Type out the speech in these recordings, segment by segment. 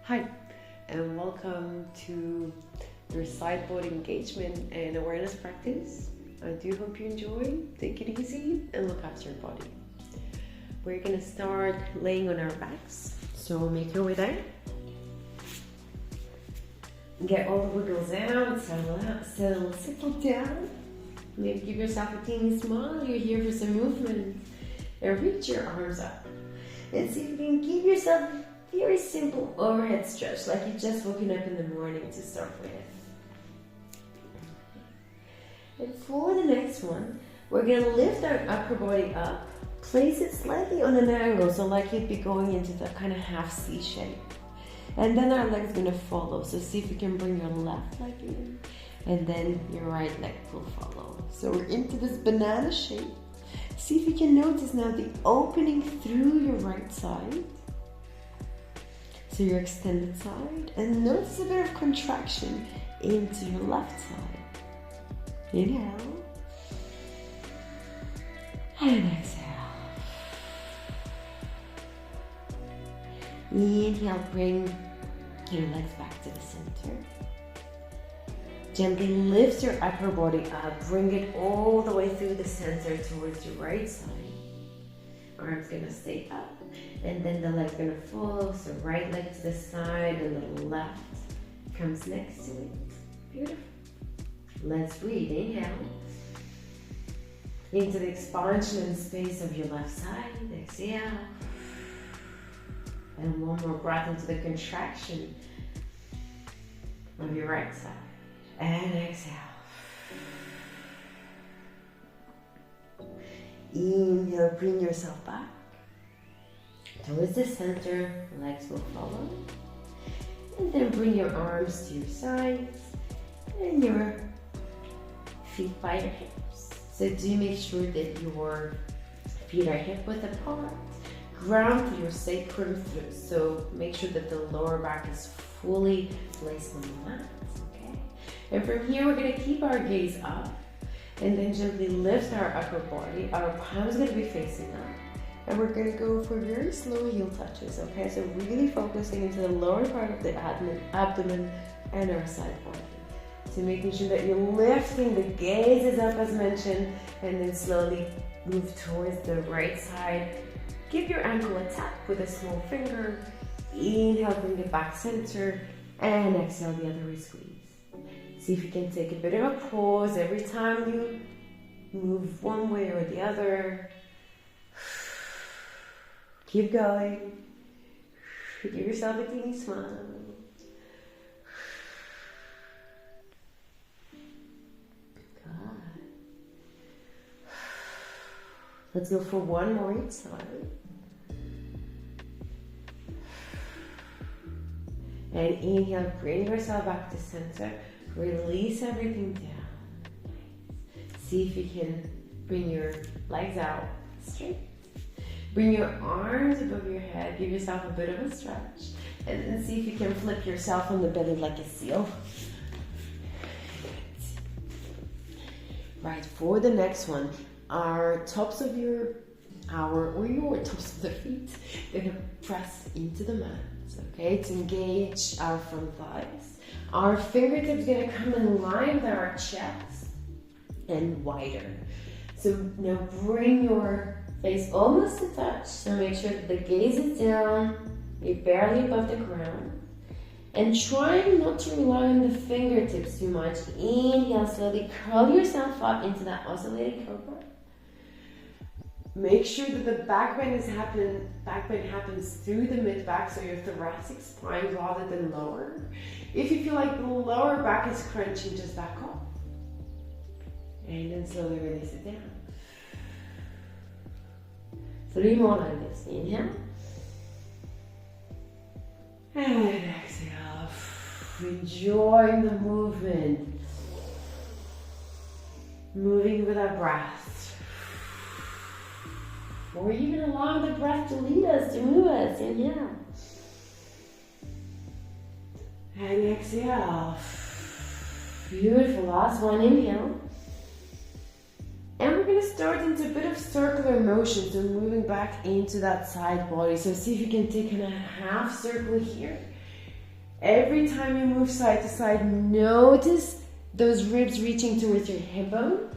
Hi, and welcome to your side body engagement and awareness practice. I do hope you enjoy. Take it easy and look after your body. We're going to start laying on our backs. So make your way there. Get all the wiggles out, settle down. Maybe give yourself a teeny smile. You're here for some movement. And reach your arms up. And see if you can give yourself a very simple overhead stretch, like you just woken up in the morning to start with. And for the next one, we're going to lift our upper body up, place it slightly on an angle, so like you'd be going into that kind of half C shape. And then our leg's going to follow. So see if you can bring your left leg in, and then your right leg will follow. So we're into this banana shape. See if you can notice now the opening through your right side. So your extended side. And notice a bit of contraction into your left side. Inhale. And exhale. Inhale, bring your legs back to the center. Gently lift your upper body up, bring it all the way through the center towards your right side. Arms gonna stay up, and then the leg's gonna follow, so right leg to the side and the left comes next to it. Beautiful. Let's breathe. Inhale. Into the expansion and space of your left side. Exhale. And one more breath into the contraction of your right side. And exhale. Inhale, bring yourself back towards the center, legs will follow. And then bring your arms to your sides and your feet by your hips. So do make sure that your feet are hip width apart. Ground through your sacrum through. So make sure that the lower back is fully placed on the mat. And from here, we're going to keep our gaze up and then gently lift our upper body. Our palms are going to be facing up. And we're going to go for very slow heel touches, okay? So really focusing into the lower part of the abdomen and our side body. So making sure that you're lifting, the gaze is up as mentioned, and then slowly move towards the right side. Give your ankle a tap with a small finger. Inhale, bring it back center, and exhale, the other way squeeze. See if you can take a bit of a pause every time you move one way or the other. Keep going. Give yourself a teeny smile. Good. Let's go for one more each side. And inhale, bring yourself back to center. Release everything down. See if you can bring your legs out straight. Bring your arms above your head. Give yourself a bit of a stretch. And then see if you can flip yourself on the belly like a seal. Right, for the next one, our tops of your tops of the feet, they're gonna press into the mat. Okay, to engage our front thighs. Our fingertips gonna come in line with our chest and wider. So now bring your face almost to touch. So make sure that the gaze is down, you're barely above the ground. And trying not to rely on the fingertips too much. Inhale, slowly curl yourself up into that oscillating cobra. Make sure that the back bend happens through the mid-back, so your thoracic spine rather than lower. If you feel like the lower back is crunching, just back off. And then slowly release it down. 3 more like this. Inhale. And exhale. Enjoying the movement. Moving with our breath. Or even allowing the breath to lead us, to move us. Inhale. And exhale. Beautiful. Last one. Inhale. And we're going to start into a bit of circular motion, so moving back into that side body. So see if you can take in a half circle here, Every time you move side to side, notice those ribs reaching towards your hip bone.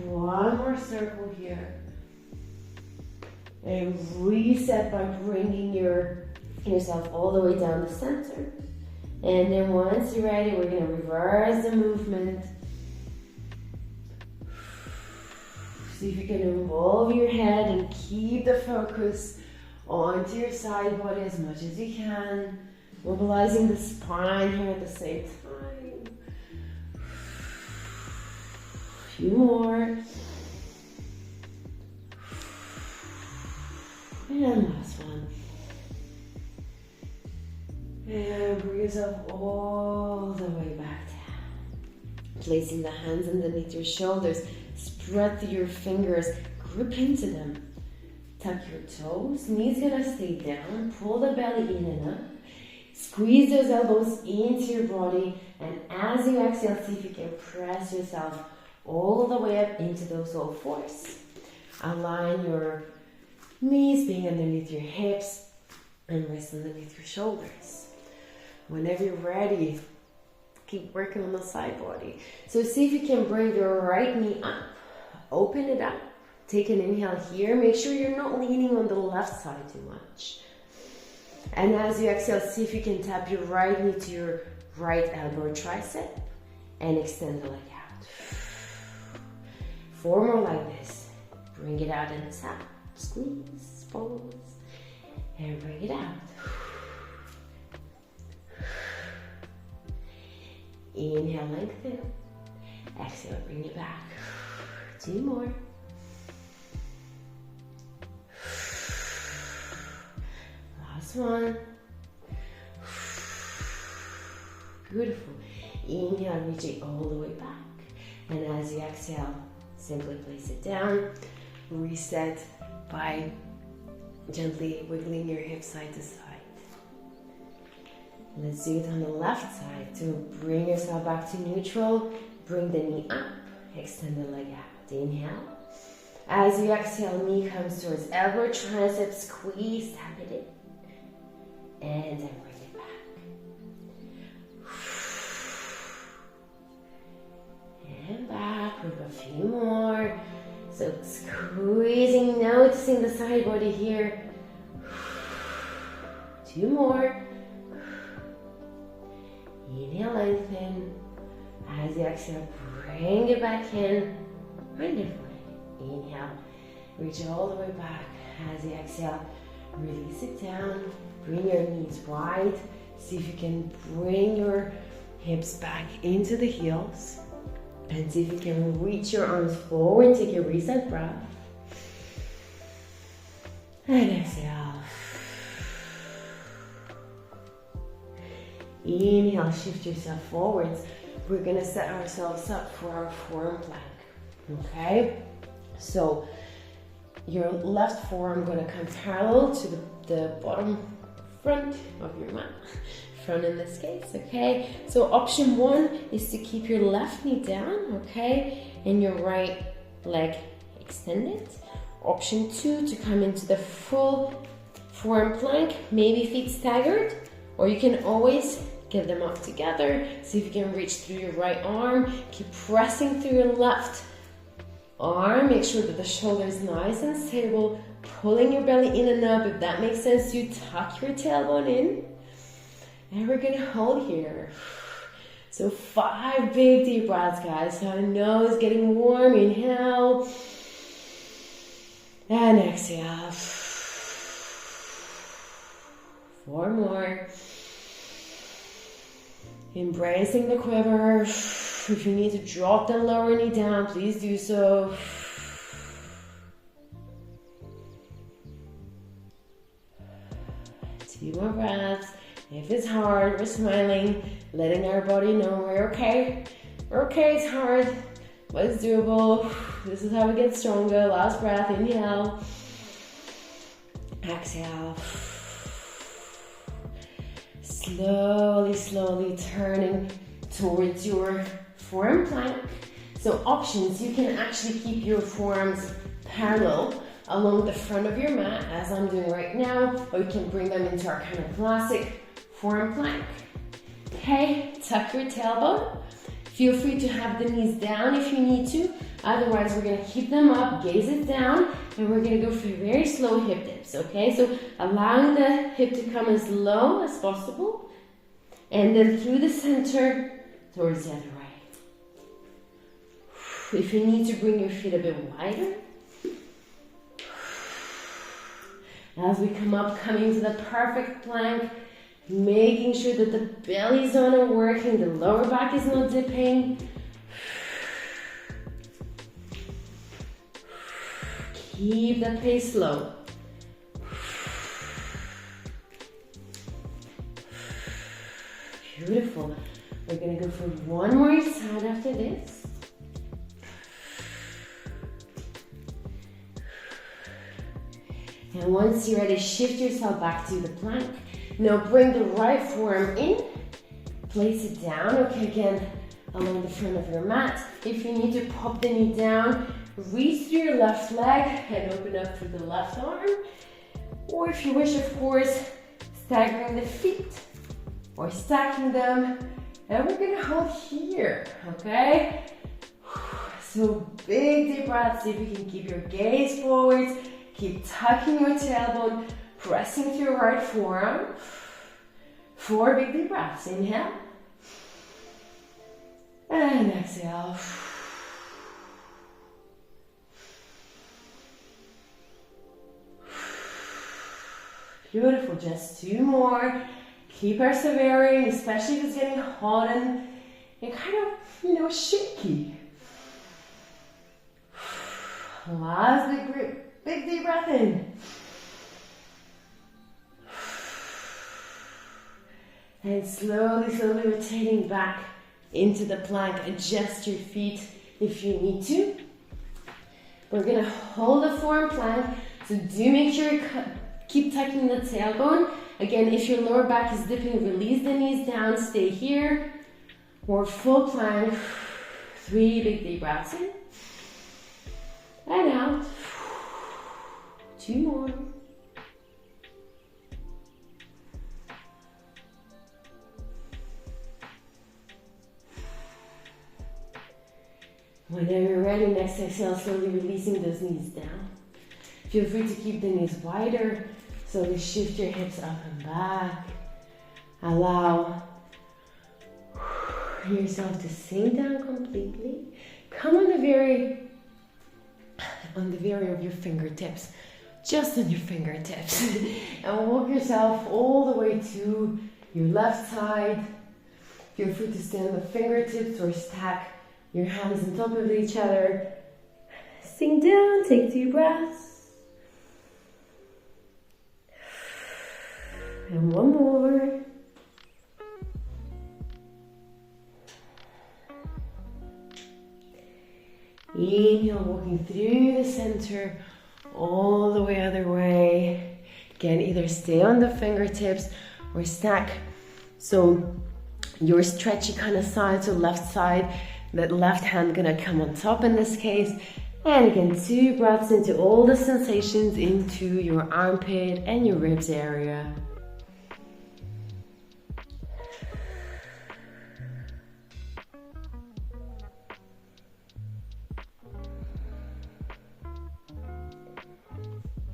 One more circle here. And reset by bringing yourself all the way down the center. And then once you're ready, we're going to reverse the movement. See if you can involve your head and keep the focus onto your side body as much as you can. Mobilizing the spine here at the same time. A few more. And last one. And bring yourself all the way back down. Placing the hands underneath your shoulders. Spread through your fingers. Grip into them. Tuck your toes. Knees gonna stay down. Pull the belly in and up. Squeeze those elbows into your body. And as you exhale, see if you can press yourself all the way up into those all fours. Align your knees being underneath your hips and wrists underneath your shoulders. Whenever you're ready, keep working on the side body. So see if you can bring your right knee up. Open it up. Take an inhale here. Make sure you're not leaning on the left side too much. And as you exhale, see if you can tap your right knee to your right elbow or tricep and extend the leg out. 4 more like this. Bring it out and tap. Squeeze, pause, and bring it out. Inhale, lengthen. Exhale, bring it back. 2 more. Last one. Beautiful. Inhale, reach it all the way back. And as you exhale, simply place it down. Reset by gently wiggling your hips side to side. Let's do it on the left side. To bring yourself back to neutral, bring the knee up, extend the leg out. Inhale. As you exhale, knee comes towards elbow, tricep, squeeze, tap it in. And then bring it back. And back with a few more. So squeezing, noticing the side body here. 2 more. Inhale, lengthen. As you exhale, bring it back in. Wonderful. Inhale, reach it all the way back. As you exhale, release it down. Bring your knees wide. See if you can bring your hips back into the heels. And see if you can reach your arms forward. Take a reset breath. And exhale. Inhale, shift yourself forwards. We're going to set ourselves up for our forearm plank. Okay? So your left forearm going to come parallel to the bottom front of your mat. Front in this case, okay? So option 1 is to keep your left knee down, okay? And your right leg extended. Option 2, to come into the full forearm plank, maybe feet staggered, or you can always get them up together. See if you can reach through your right arm. Keep pressing through your left arm. Make sure that the shoulder is nice and stable. Pulling your belly in and up. If that makes sense, you tuck your tailbone in. And we're gonna hold here. So 5 big deep breaths, guys. So nose getting warm. Inhale. And exhale. 4 more. Embracing the quiver. If you need to drop the lower knee down, please do so. Two more breaths. If it's hard, we're smiling, letting our body know we're okay. We're okay, it's hard, but it's doable. This is how we get stronger. Last breath, inhale. Exhale. Slowly, slowly turning towards your forearm plank. So options, you can actually keep your forearms parallel along the front of your mat, as I'm doing right now, or you can bring them into our kind of classic forearm plank. Okay, tuck your tailbone. Feel free to have the knees down if you need to. Otherwise, we're gonna keep them up, gaze it down, and we're gonna go for very slow hip dips, okay? So allowing the hip to come as low as possible, and then through the center towards the other way. If you need to bring your feet a bit wider. As we come up, coming to the perfect plank, making sure that the belly zone are working, the lower back is not dipping. Keep the pace low. Beautiful. We're gonna go for one more side after this. And once you're ready, shift yourself back to the plank. Now bring the right forearm in, place it down, okay, again, along the front of your mat. If you need to pop the knee down, reach through your left leg and open up through the left arm. Or if you wish, of course, staggering the feet or stacking them. And we're gonna hold here, okay? So big deep breaths, see if you can keep your gaze forwards, keep tucking your tailbone, pressing through your right forearm. 4 big deep breaths, inhale. And exhale. Beautiful, just 2 more. Keep persevering, especially if it's getting hot and kind of, shaky. Last big deep breath in. And slowly rotating back into the plank. Adjust your feet if you need to. We're gonna hold the forearm plank, so do make sure you keep tucking the tailbone. Again, if your lower back is dipping, release the knees down, stay here. Or full plank. 3 big deep breaths in. And out. 2 more. Whenever you're ready, next exhale, slowly releasing those knees down. Feel free to keep the knees wider, so you shift your hips up and back. Allow yourself to sink down completely. Come on the very of your fingertips, just on your fingertips, and walk yourself all the way to your left side. Feel free to stand on the fingertips or stack your hands on top of each other. Sink down, take 2 breaths. And 1 more. Inhale, walking through the center, all the way other way. Again, either stay on the fingertips or stack. So your stretchy kind of side, so left side, that left hand gonna come on top in this case. And again, 2 breaths into all the sensations into your armpit and your ribs area.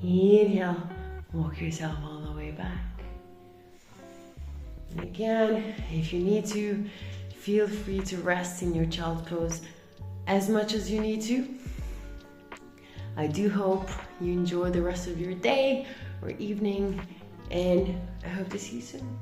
Inhale, walk yourself all the way back. And again, if you need to, feel free to rest in your child's pose as much as you need to. I do hope you enjoy the rest of your day or evening, and I hope to see you soon.